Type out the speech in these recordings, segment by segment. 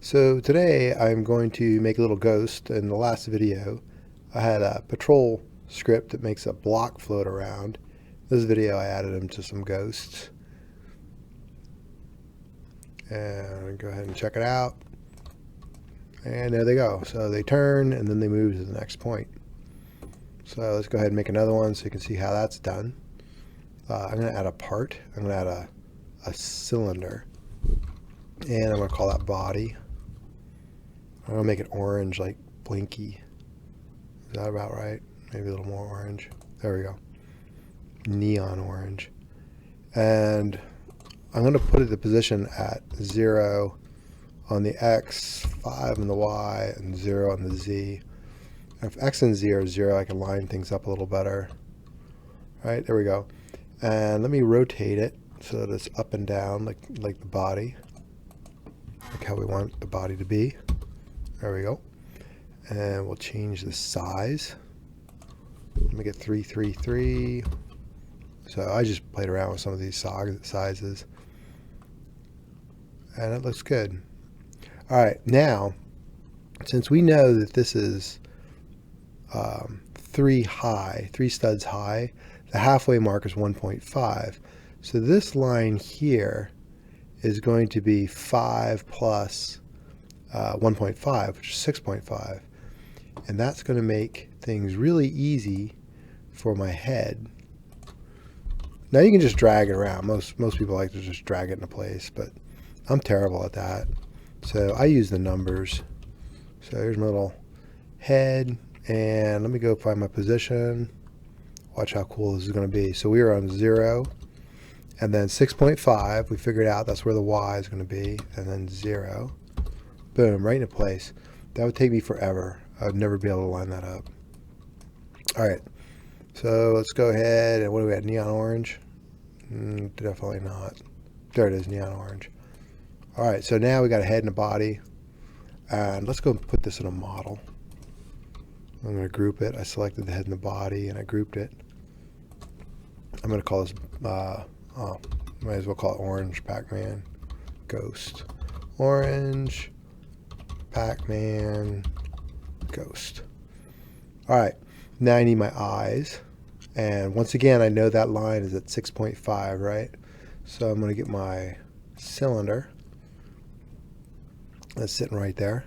So today I'm going to make a little ghost. In the last video I had a patrol script that makes a block float around. This video I added him to some ghosts. And go ahead and check it out. And there they go. So they turn and then they move to the next point. So let's go ahead and make another one so you can see how that's done. I'm going to add a part. I'm going to add a cylinder. And I'm going to call that body. I'm going to make it orange, like blinky. Is that about right? Maybe a little more orange. There we go. Neon orange. And I'm going to put it the position at 0 on the X, 5 on the Y, and 0 on the Z. If X and Z are 0, I can line things up a little better. All right, there we go. And let me rotate it so that it's up and down like the body. Like how we want the body to be. There we go. And we'll change the size. Let me get 333. So I just played around with some of these sizes. And it looks good. Alright, now, since we know that this is 3 studs high, the halfway mark is 1.5. So this line here is going to be 5 plus 1.5, which is 6.5. And that's going to make things really easy for my head. Now you can just drag it around. Most people like to just drag it into place, but I'm terrible at that. So I use the numbers. So here's my little head, and let me go find my position. Watch how cool this is going to be. So we are on 0, and then 6.5. We figured out that's where the Y is going to be, and then 0. Boom, right into place. That would take me forever. I'd never be able to line that up. All right, so let's go ahead and what do we have? Neon orange? Definitely not. There it is, neon orange. All right, so now we got a head and a body. And let's go and put this in a model. I'm going to group it. I selected the head and the body, and I grouped it. I'm going to call this, might as well call it Orange Pacman Ghost. Orange Pacman Ghost. All right, now I need my eyes. And once again, I know that line is at 6.5, right? So I'm going to get my cylinder. That's sitting right there.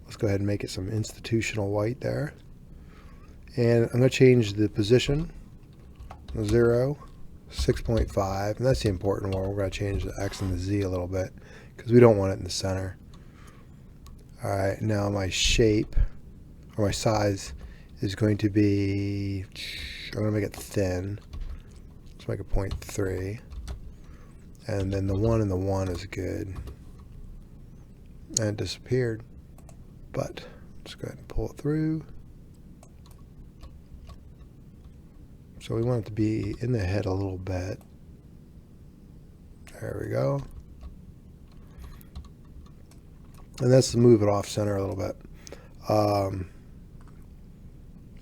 Let's go ahead and make it some institutional white there. And I'm going to change the position. 0, 6.5. And that's the important one. We're going to change the X and the Z a little bit because we don't want it in the center. All right, now my shape or my size is going to be, I'm going to make it thin. Let's make it 0.3. And then the 1 and the 1 is good. And it disappeared. But let's go ahead and pull it through. So we want it to be in the head a little bit. There we go. And that's to move it off center a little bit.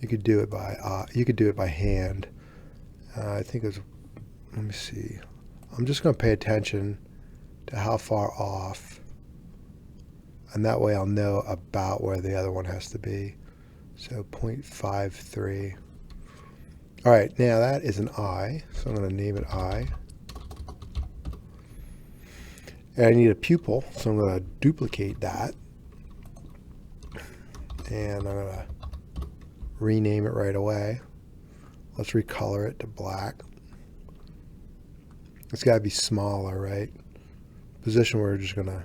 You could do it by hand. I think it's, let me see. I'm just going to pay attention to how far off. And that way I'll know about where the other one has to be. So 0.53. All right, now that is an eye. So I'm going to name it eye. And I need a pupil, so I'm going to duplicate that. And I'm going to rename it right away. Let's recolor it to black. It's got to be smaller, right? Position we're just gonna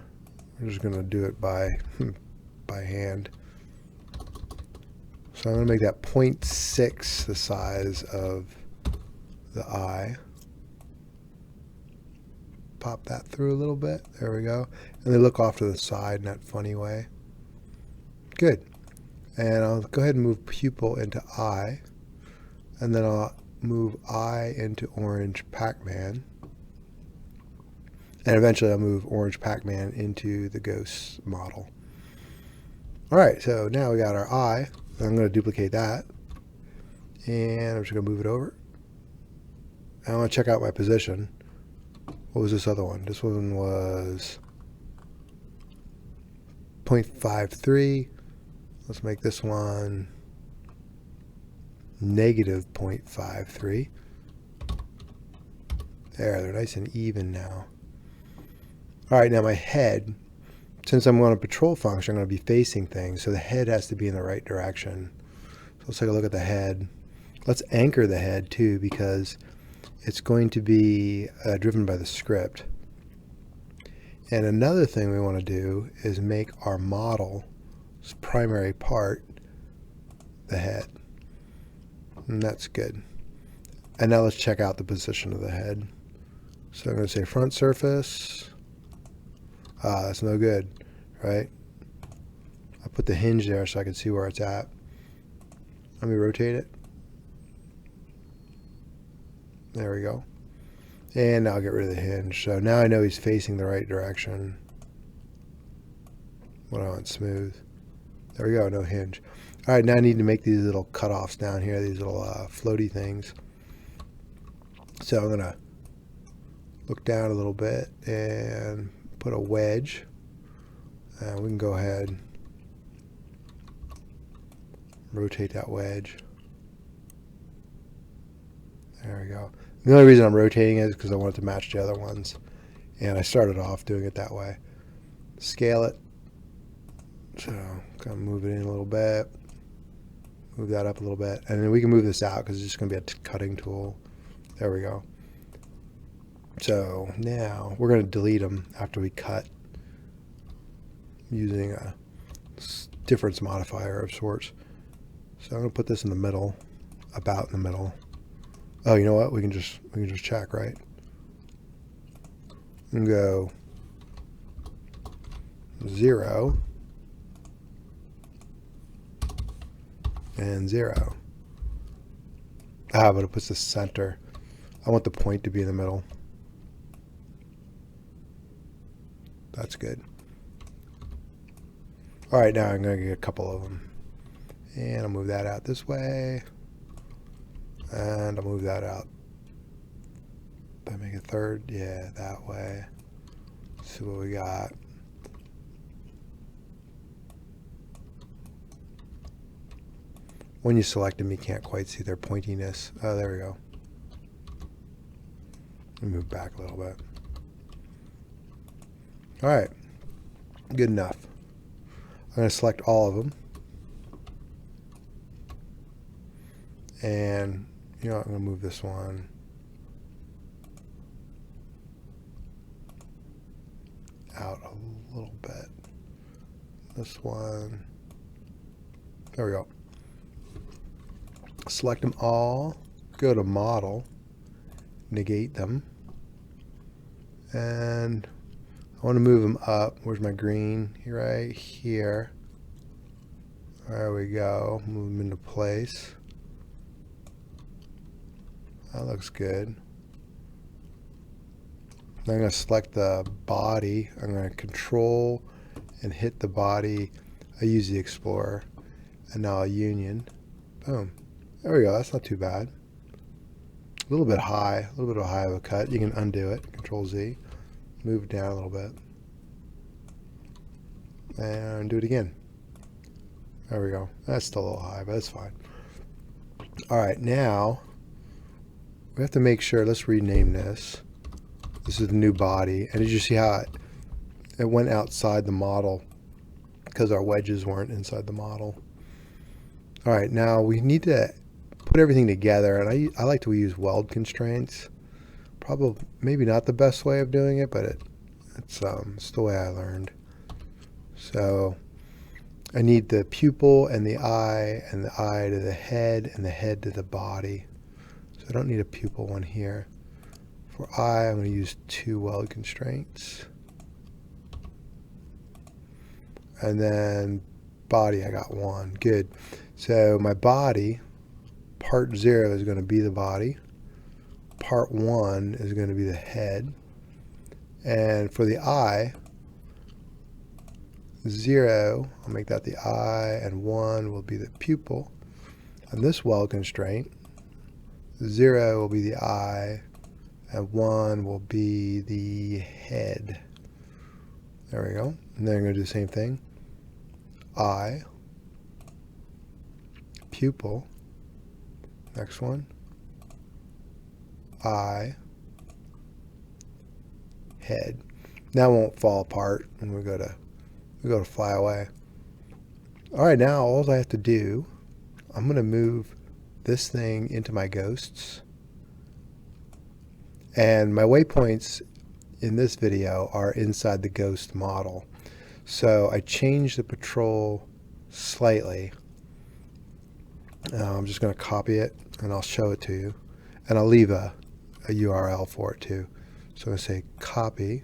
do it by hand. So I'm gonna make that 0.6 the size of the eye. Pop that through a little bit. There we go. And they look off to the side in that funny way. Good. And I'll go ahead and move pupil into eye. And then I'll move eye into orange Pacman. And eventually I'll move orange Pacman into the ghost model. All right, so now we got our eye. I'm going to duplicate that. And I'm just going to move it over. And I'm going to check out my position. What was this other one? This one was 0.53. Let's make this one negative 0.53. There, they're nice and even now. All right, now my head, since I'm on a patrol function, I'm going to be facing things, so the head has to be in the right direction. So let's take a look at the head. Let's anchor the head too, because it's going to be driven by the script. And another thing we want to do is make our model's primary part the head. And that's good. And now let's check out the position of the head. So I'm going to say front surface. That's no good, right? I put the hinge there so I can see where it's at. Let me rotate it. There we go. And now I'll get rid of the hinge. So now I know he's facing the right direction. What I want, smooth. There we go, no hinge. All right, now I need to make these little cutoffs down here, these little floaty things. So I'm gonna look down a little bit and put a wedge. We can go ahead and rotate that wedge. There we go. The only reason I'm rotating it is because I want it to match the other ones. And I started off doing it that way. Scale it. So kind of move it in a little bit. Move that up a little bit. And then we can move this out because it's just going to be a cutting tool. There we go. So now we're going to delete them after we cut using a difference modifier of sorts. So I'm going to put this in the middle, about in the middle. Oh, you know what? We can just check, right? And go 0 and 0. But it puts the center. I want the point to be in the middle. That's good. All right, now I'm going to get a couple of them. And I'll move that out this way. And I'll move that out. Did I make a third? Yeah, that way. Let's see what we got. When you select them, you can't quite see their pointiness. Oh, there we go. Let me move back a little bit. All right, good enough. I'm going to select all of them. And, you know, I'm going to move this one out a little bit. This one. There we go. Select them all. Go to Model. Negate them. And I want to move them up. Where's my green? Right here. There we go. Move them into place. That looks good. I'm going to select the body. I'm going to control and hit the body. I use the Explorer. And now a union. Boom. There we go. That's not too bad. A little bit high. A little bit of high of a cut. You can undo it. Control Z. Move it down a little bit. And do it again. There we go. That's still a little high, but that's fine. All right, now we have to make sure, let's rename this. This is the new body. And did you see how it went outside the model because our wedges weren't inside the model? All right, now we need to put everything together. And I like to use weld constraints. Probably, maybe not the best way of doing it, but it's the way I learned. So I need the pupil and the eye to the head and the head to the body. So I don't need a pupil one here. For eye, I'm going to use 2 weld constraints. And then body, I got 1. Good. So my body, part 0 is going to be the body. Part 1 is going to be the head. And for the eye, 0, I'll make that the eye, and 1 will be the pupil. And this weld constraint, 0 will be the eye, and 1 will be the head. There we go. And then I'm going to do the same thing. eye, pupil, next one, eye, head. Now it won't fall apart when we go to fly away. All right, now all I have to do, I'm going to move this thing into my ghosts. And my waypoints in this video are inside the ghost model. So I changed the patrol slightly. I'm just going to copy it and I'll show it to you. And I'll leave a URL for it too. So I'm going to say copy.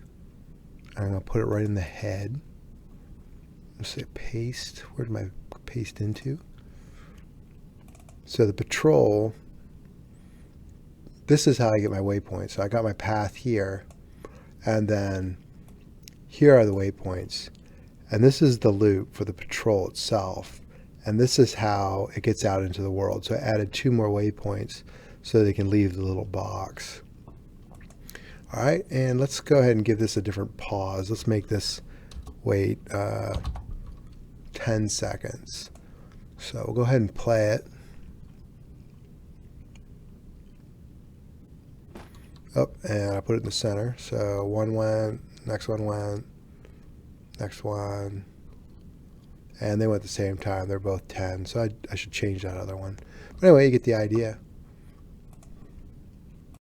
I'm going to put it right in the head. I'm going to say paste. Where did my paste into? So the patrol, this is how I get my waypoints. So I got my path here, and then here are the waypoints. And this is the loop for the patrol itself. And this is how it gets out into the world. So I added 2 more waypoints so they can leave the little box. All right, and let's go ahead and give this a different pause. Let's make this wait 10 seconds. So we'll go ahead and play it. Oh, and I put it in the center. So one went, next one went, next one, and they went at the same time. They're both 10, so I should change that other one. But anyway, you get the idea.